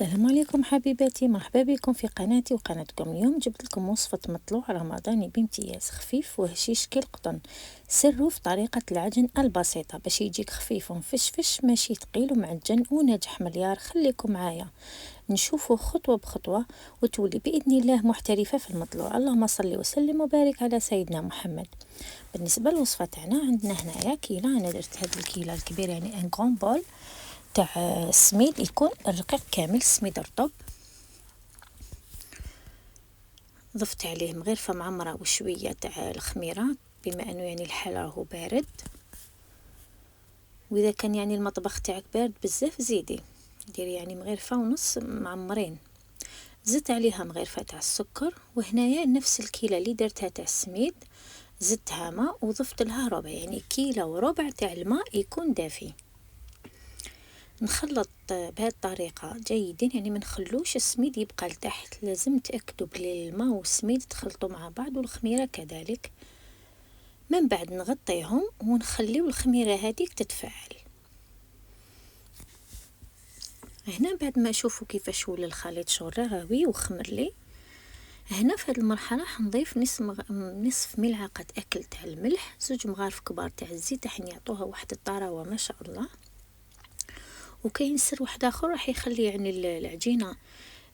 السلام عليكم حبيباتي، مرحبا بكم في قناتي وقناتكم. اليوم جبت لكم وصفة مطلوع رمضاني بامتياز، خفيف وهشيش كالقطن. سره في طريقة العجن البسيطة باش يجيك خفيف ومفشفش، ماشي ثقيل ومعجن وناجح مليار. خليكم معايا نشوفوا خطوة بخطوة وتولي بإذن الله محترفة في المطلوع. اللهم صل وسلم وبارك على سيدنا محمد. بالنسبة للوصفة تاعنا، عندنا هنايا كيلة، انا درت هاد الكيلة الكبير يعني ان غون بول تاع السميد، يكون الرقيق كامل، سميد رطب. ضفت عليه مغرفة معمرة وشوية تاع الخميرة، بما انه يعني الحال راهو بارد، واذا كان يعني المطبخ تاعك بارد بزاف زيدي ديري يعني مغرفة ونص معمرين. زدت عليها مغرفة تاع السكر، وهنايا نفس الكيلة اللي درتها تاع السميد زدتها ماء وضفت لها ربع، يعني كيلة وربع تاع الماء يكون دافي. نخلط بهذه الطريقة جيدا، يعني ما نخلوش السميد يبقى لتحت، لازم تأكدوا بلي الماء والسميد تخلطوا مع بعض والخميرة كذلك. من بعد نغطيهم ونخليو الخميرة هذيك تتفاعل. هنا بعد ما اشوفوا كيفاش ولا الخليط شغل رغوي وخمر لي، هنا في هذه المرحلة حنضيف نصف ملعقة أكل تاع الملح، 2 مغارف كبار تاع الزيت راح يعطوها واحد الطراوة ما شاء الله. وكاين سر واحد اخر راح يخلي يعني العجينه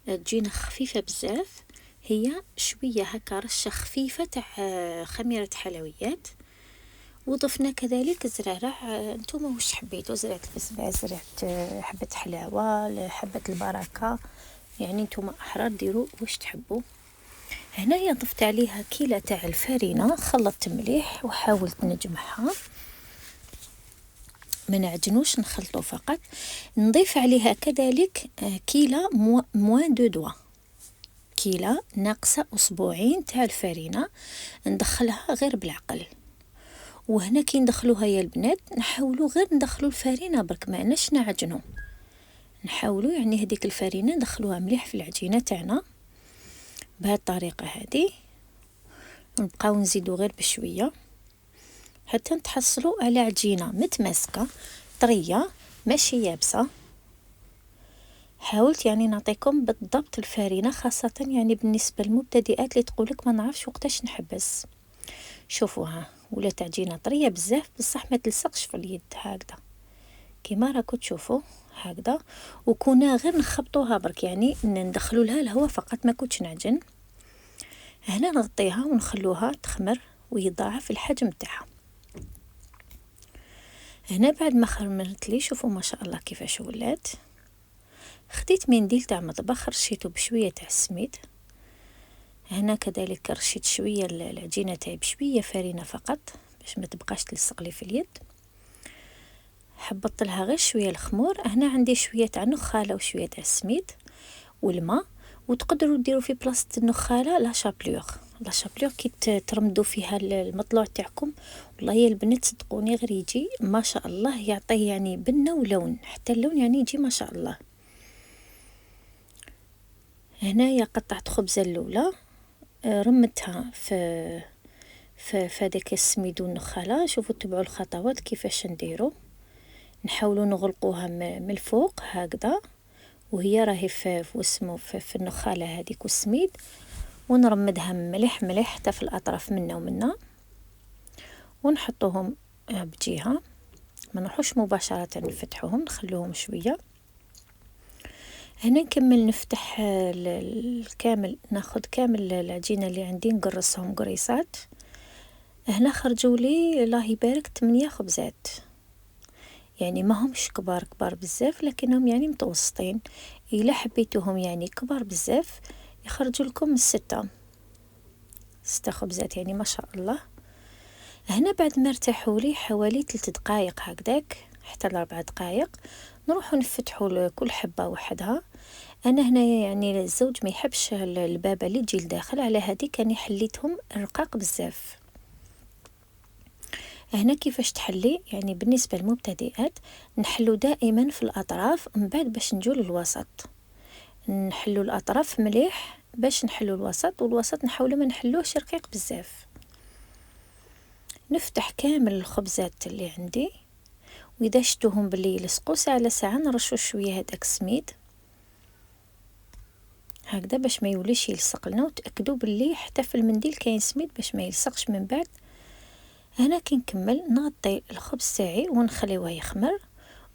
تجينا خفيفه بزاف، هي شويه هكا رشه خفيفه تاع خميره حلويات. وضفنا كذلك زراره، نتوما واش حبيتوا، زرعه البسباس، زرعه حبه حلاوه، حبه البركه، يعني نتوما احرار ديروا واش تحبوا. هنايا ضفت عليها كيلة تاع الفرينه، خلطت مليح وحاولت نجمعها، ما نعجنوش نخلطو فقط. نضيف عليها كذلك كيلة موان دو دوا، كيلة ناقصة أسبوعين تاع الفرينة، ندخلها غير بالعقل. وهنا كي ندخلوها يا البنات نحاولوا غير ندخلوا الفرينة برك، ما ناش نعجنوا، نحاولوا يعني هذيك الفرينة ندخلوها مليح في العجينة تاعنا بهذه الطريقة هذه. ونبقاو نزيدوا غير بشوية حتى نتحصلوا على عجينة متماسكة طرية ماشي يابسة. حاولت يعني نعطيكم بالضبط الفرينة، خاصة يعني بالنسبة للمبتدئات اللي تقولك ما نعرفش وقتاش نحبس. شوفوها ولات عجينة طرية بزاف، بصح ما تلصقش في اليد هكذا كيما راكم تشوفوا هكذا. وكنا غير نخبطوها برك، يعني ندخلوا لها الهواء فقط، ما كنتش نعجن. هنا نغطيها ونخلوها تخمر ويضاعف الحجم تاعها. هنا بعد ما خمرت لي، شوفوا ما شاء الله كيفاش ولات. خديت منديل تاع مطبخ رشيته بشويه تاع السميد. هنا كذلك رشيت شويه العجينه تاعي بشويه فرينه فقط باش ما تبقاش تلصق لي في اليد. حبطت لها غير شويه الخمور. هنا عندي شويه تاع النخاله وشويه تاع السميد والماء. وتقدروا ديروا في بلاصه النخاله لا شابلور كي ترمدوا فيها المطلوع تاعكم. والله يا البنات صدقوني غير يجي ما شاء الله، يعطيه يعني بنه ولون، حتى اللون يعني يجي ما شاء الله. هنايا قطعت خبزه الاولى، رمتها في هذاك السميد والنخاله. شوفوا تبعوا الخطوات كيفاش نديروا، نحاولوا نغلقوها من الفوق هكذا، وهي راهي في النخاله هذيك والسميد، ونرمدها مليح مليح حتى في الاطراف منا ومنا، ونحطوهم بجهه، ما نروحوش مباشره نفتحوهم، نخلوهم شويه. هنا نكمل نفتح الكامل، ناخذ كامل العجينه اللي عندي نقرصهم قريصات. هنا خرجوا لي الله يبارك 8 خبزات، يعني ما همش كبار بزاف، لكنهم يعني متوسطين. الا حبيتوهم يعني كبار بزاف يخرجوا لكم 6 خبزات، يعني ما شاء الله. هنا بعد ما ارتاحوا لي حوالي 3 دقائق هكذاك حتى ل4 دقائق، نروحوا نفتحوا كل حبه وحدها. انا هنايا يعني الزوج ما يحبش البابه اللي تجي لداخل، على هذه كاني حليتهم رقاق بزاف. هنا كيفاش تحلي، يعني بالنسبه للمبتدئات نحلو دائما في الاطراف، من بعد باش نجو للوسط نحلو الاطراف مليح باش نحلو الوسط، والوسط نحاولوا ما نحلوهش رقيق بزاف. نفتح كامل الخبزات اللي عندي، واذا شفتوهم باللي يلصقوا ساعه على ساعه نرشوا شويه هذاك السميد. هكذا باش ما يوليش يلصق لنا. وتاكدوا باللي حتى في المنديل كاين سميد باش ما يلصقش من بعد. هنا كي نكمل نغطي الخبز تاعي ونخليوه يخمر.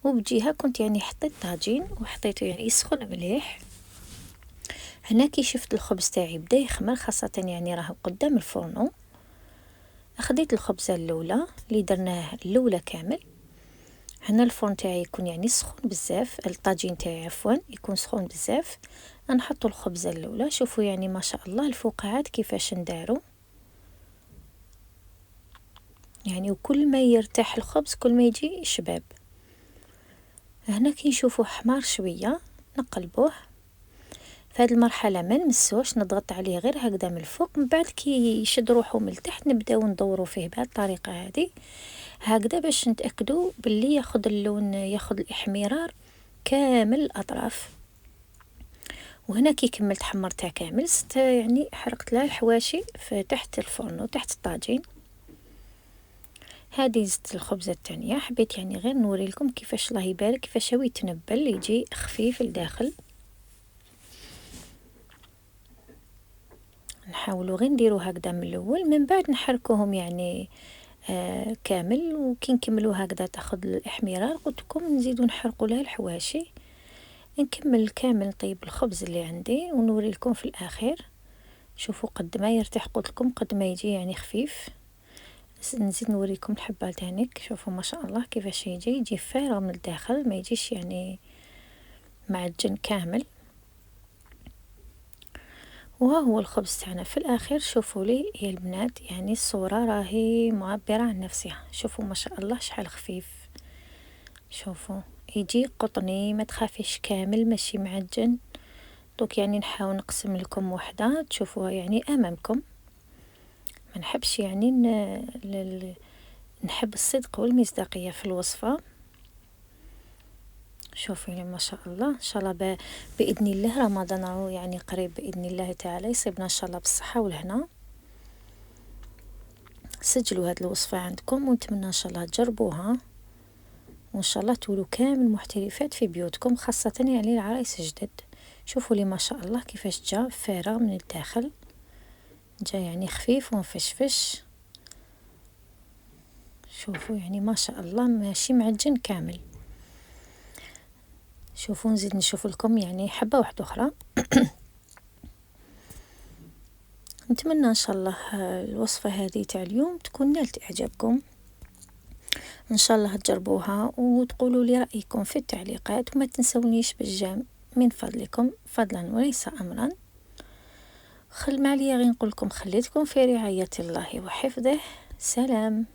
وبجهه كنت يعني حطيت طاجين وحطيته يعني يسخن مليح. هنا كي شفت الخبز تاعي بدا يخمر، خاصه يعني راه قدام الفرن، اخديت الخبزه الاولى اللي درناه الاولى كامل. هنا الفرن تاعي يكون يعني سخون بزاف، الطاجين تاعي عفوا يكون سخون بزاف. نحط الخبزه الاولى. شوفوا يعني ما شاء الله الفقاعات كيفاش نداروا يعني، وكل ما يرتاح الخبز كل ما يجي شباب. هنا كي نشوفوا حمار شويه نقلبوه. في هذه المرحله ما نمسوش، نضغط عليه غير هكذا من الفوق. من بعد كي يشد روحه من التحت نبداو ندوروا فيه بهذه الطريقه هذه هكذا باش نتاكدوا باللي ياخذ اللون، ياخذ الاحمرار كامل الاطراف. وهنا كي كملت حمرتها كامل يعني حرقت لها الحواشي في تحت الفرن وتحت الطاجين. هذه زدت الخبزه الثانيه. حبيت يعني غير نوري لكم كيفاش الله يبارك كيفاش هو يتنبل يجي خفيف لداخل. نحاولوا غير نديروا هكذا من الاول، من بعد نحركوهم يعني كامل. وكي نكملوا هكذا تاخذ الاحمرار قلت لكم نزيدوا نحرقوا لها الحواشي. نكمل كامل طيب الخبز اللي عندي ونوري لكم في الاخير. شوفوا قد ما يرتاح قلت لكم قد ما يجي يعني خفيف. نزيد نوريكم الحبه تانيك. شوفوا ما شاء الله كيفاش يجي فارغ من الداخل، ما يجيش يعني معجن كامل. وها هو الخبز تاعنا في الاخير. شوفوا لي يا البنات يعني الصوره راهي معبره عن نفسها. شوفوا ما شاء الله شحال خفيف. شوفوا يجي قطني ما تخافيش كامل ماشي معجن. دوك يعني نحاول نقسم لكم وحده تشوفوها يعني امامكم. ما نحبش يعني نحب الصدق والمصداقيه في الوصفه. شوفوا يعني ما شاء الله ان شاء الله باذن الله رمضان راهو يعني قريب باذن الله تعالى يصيبنا ان شاء الله بالصحه والهنا. سجلوا هذه الوصفه عندكم ونتمنى ان شاء الله تجربوها، وان شاء الله تولوا كامل محترفات في بيوتكم، خاصه يعني العرايس الجدد. شوفوا لي ما شاء الله كيفاش جا فارغ من الداخل، جا يعني خفيف ومفشفش. شوفوا يعني ما شاء الله ماشي معجن كامل. شوفوا نزيد نشوف لكم يعني حبه واحده اخرى. نتمنى ان شاء الله الوصفه هذه تاع اليوم تكون نالت اعجابكم. ان شاء الله تجربوها وتقولوا لي رايكم في التعليقات، وما تنسونيش بالجام من فضلكم فضلا وليس امرا. ما عليا غير نقول لكم خليتكم في رعايه الله وحفظه. سلام.